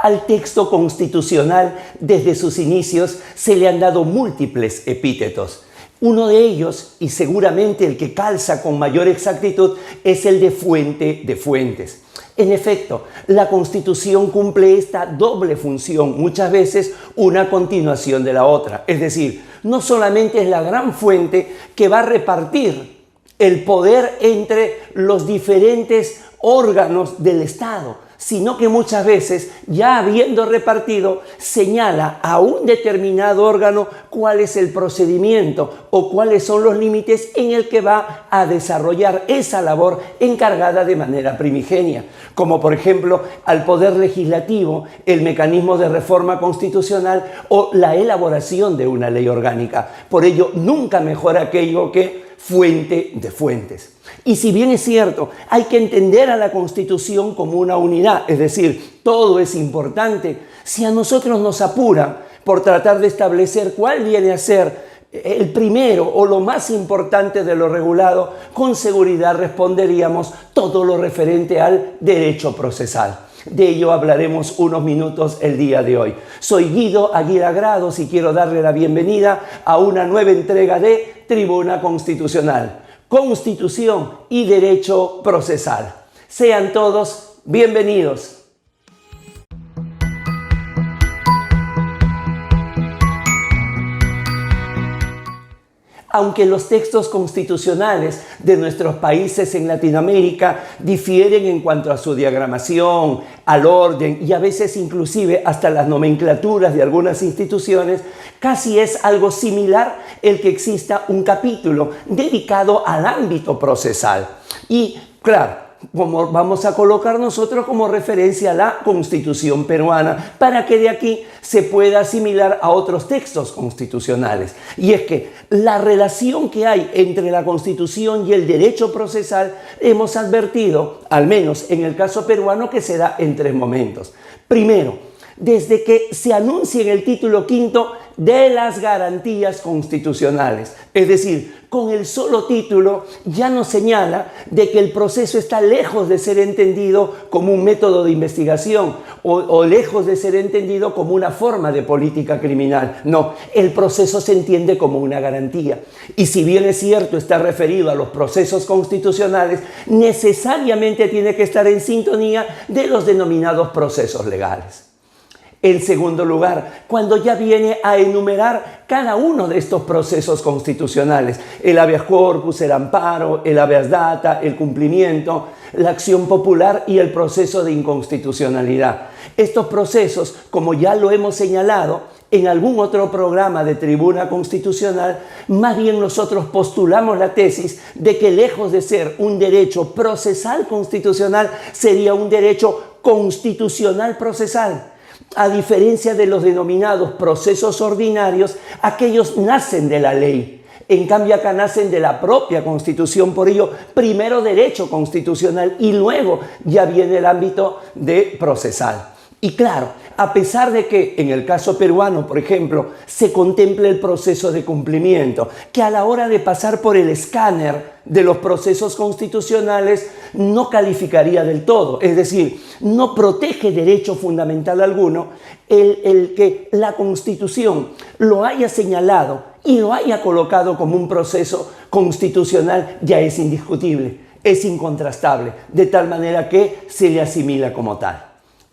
Al texto constitucional, desde sus inicios, se le han dado múltiples epítetos. Uno de ellos, y seguramente el que calza con mayor exactitud, es el de fuente de fuentes. En efecto, la Constitución cumple esta doble función, muchas veces una continuación de la otra. Es decir, no solamente es la gran fuente que va a repartir el poder entre los diferentes órganos del Estado, sino que muchas veces, ya habiendo repartido, señala a un determinado órgano cuál es el procedimiento o cuáles son los límites en el que va a desarrollar esa labor encargada de manera primigenia, como por ejemplo al Poder Legislativo, el mecanismo de reforma constitucional o la elaboración de una ley orgánica. Por ello, nunca mejor aquello que fuente de fuentes. Y si bien es cierto, hay que entender a la Constitución como una unidad, es decir, todo es importante, si a nosotros nos apura por tratar de establecer cuál viene a ser el primero o lo más importante de lo regulado, con seguridad responderíamos todo lo referente al derecho procesal. De ello hablaremos unos minutos el día de hoy. Soy Guido Aguirre Grados y quiero darle la bienvenida a una nueva entrega de Tribuna Constitucional, Constitución y Derecho Procesal. Sean todos bienvenidos. Aunque los textos constitucionales de nuestros países en Latinoamérica difieren en cuanto a su diagramación, al orden y a veces inclusive hasta las nomenclaturas de algunas instituciones, casi es algo similar el que exista un capítulo dedicado al ámbito procesal. Y claro, como vamos a colocar nosotros como referencia a la Constitución peruana para que de aquí se pueda asimilar a otros textos constitucionales. Y es que la relación que hay entre la Constitución y el derecho procesal hemos advertido, al menos en el caso peruano, que se da en tres momentos. Primero, desde que se anuncia en el título quinto de las garantías constitucionales. Es decir, con el solo título ya nos señala de que el proceso está lejos de ser entendido como un método de investigación o lejos de ser entendido como una forma de política criminal. No, el proceso se entiende como una garantía. Y si bien es cierto, está referido a los procesos constitucionales, necesariamente tiene que estar en sintonía de los denominados procesos legales. En segundo lugar, cuando ya viene a enumerar cada uno de estos procesos constitucionales, el habeas corpus, el amparo, el habeas data, el cumplimiento, la acción popular y el proceso de inconstitucionalidad. Estos procesos, como ya lo hemos señalado en algún otro programa de Tribuna Constitucional, más bien nosotros postulamos la tesis de que lejos de ser un derecho procesal constitucional, sería un derecho constitucional procesal. A diferencia de los denominados procesos ordinarios, aquellos nacen de la ley. En cambio, acá nacen de la propia Constitución. Por ello, primero derecho constitucional y luego ya viene el ámbito de procesal. Y claro, a pesar de que en el caso peruano, por ejemplo, se contemple el proceso de cumplimiento, que a la hora de pasar por el escáner de los procesos constitucionales no calificaría del todo, es decir, no protege derecho fundamental alguno, el que la Constitución lo haya señalado y lo haya colocado como un proceso constitucional ya es indiscutible, es incontrastable, de tal manera que se le asimila como tal.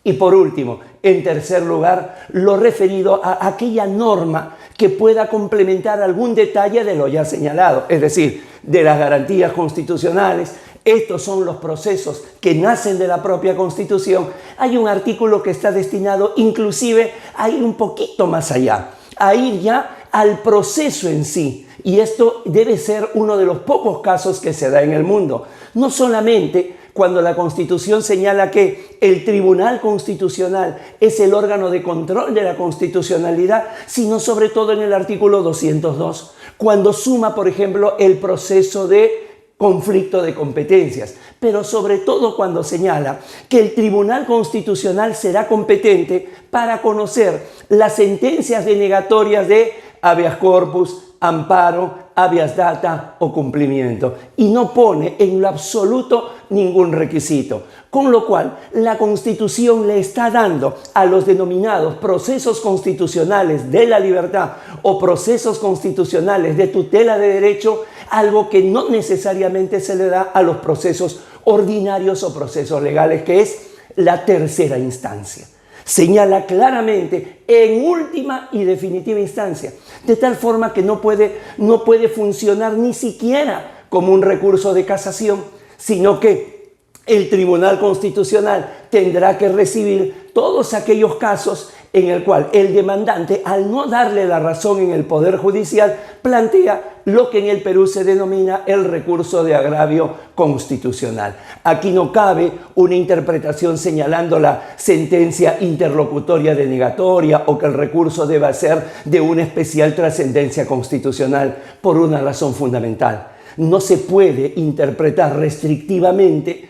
Y por último, en tercer lugar, lo referido a aquella norma que pueda complementar algún detalle de lo ya señalado, es decir, de las garantías constitucionales. Estos son los procesos que nacen de la propia Constitución. Hay un artículo que está destinado inclusive a ir un poquito más allá, a ir ya al proceso en sí. Y esto debe ser uno de los pocos casos que se da en el mundo. No solamente cuando la Constitución señala que el Tribunal Constitucional es el órgano de control de la constitucionalidad, sino sobre todo en el artículo 202, cuando suma, por ejemplo, el proceso de conflicto de competencias, pero sobre todo cuando señala que el Tribunal Constitucional será competente para conocer las sentencias denegatorias de habeas corpus, amparo, habeas data o cumplimiento, y no pone en lo absoluto ningún requisito. Con lo cual, la Constitución le está dando a los denominados procesos constitucionales de la libertad o procesos constitucionales de tutela de derecho algo que no necesariamente se le da a los procesos ordinarios o procesos legales, que es la tercera instancia. Señala claramente en última y definitiva instancia, de tal forma que no puede funcionar ni siquiera como un recurso de casación, sino que el Tribunal Constitucional tendrá que recibir todos aquellos casos en el cual el demandante, al no darle la razón en el Poder Judicial, plantea lo que en el Perú se denomina el recurso de agravio constitucional. Aquí no cabe una interpretación señalando la sentencia interlocutoria denegatoria o que el recurso deba ser de una especial trascendencia constitucional por una razón fundamental. No se puede interpretar restrictivamente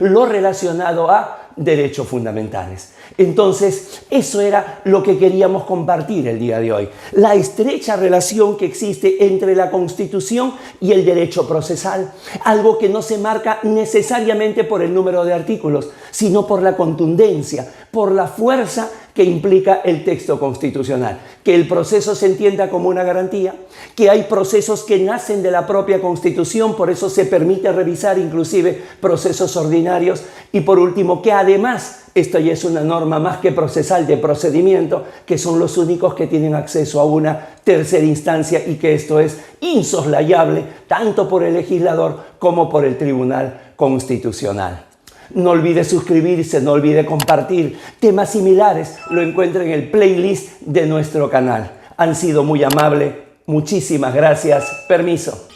lo relacionado a derechos fundamentales. Entonces, eso era lo que queríamos compartir el día de hoy. La estrecha relación que existe entre la Constitución y el derecho procesal. Algo que no se marca necesariamente por el número de artículos, sino por la contundencia, por la fuerza que implica el texto constitucional. Que el proceso se entienda como una garantía, que hay procesos que nacen de la propia Constitución, por eso se permite revisar inclusive procesos ordinarios, y por último, que además, esto ya es una norma más que procesal de procedimiento, que son los únicos que tienen acceso a una tercera instancia y que esto es insoslayable tanto por el legislador como por el Tribunal Constitucional. No olvide suscribirse, no olvide compartir. Temas similares lo encuentra en el playlist de nuestro canal. Han sido muy amables. Muchísimas gracias. Permiso.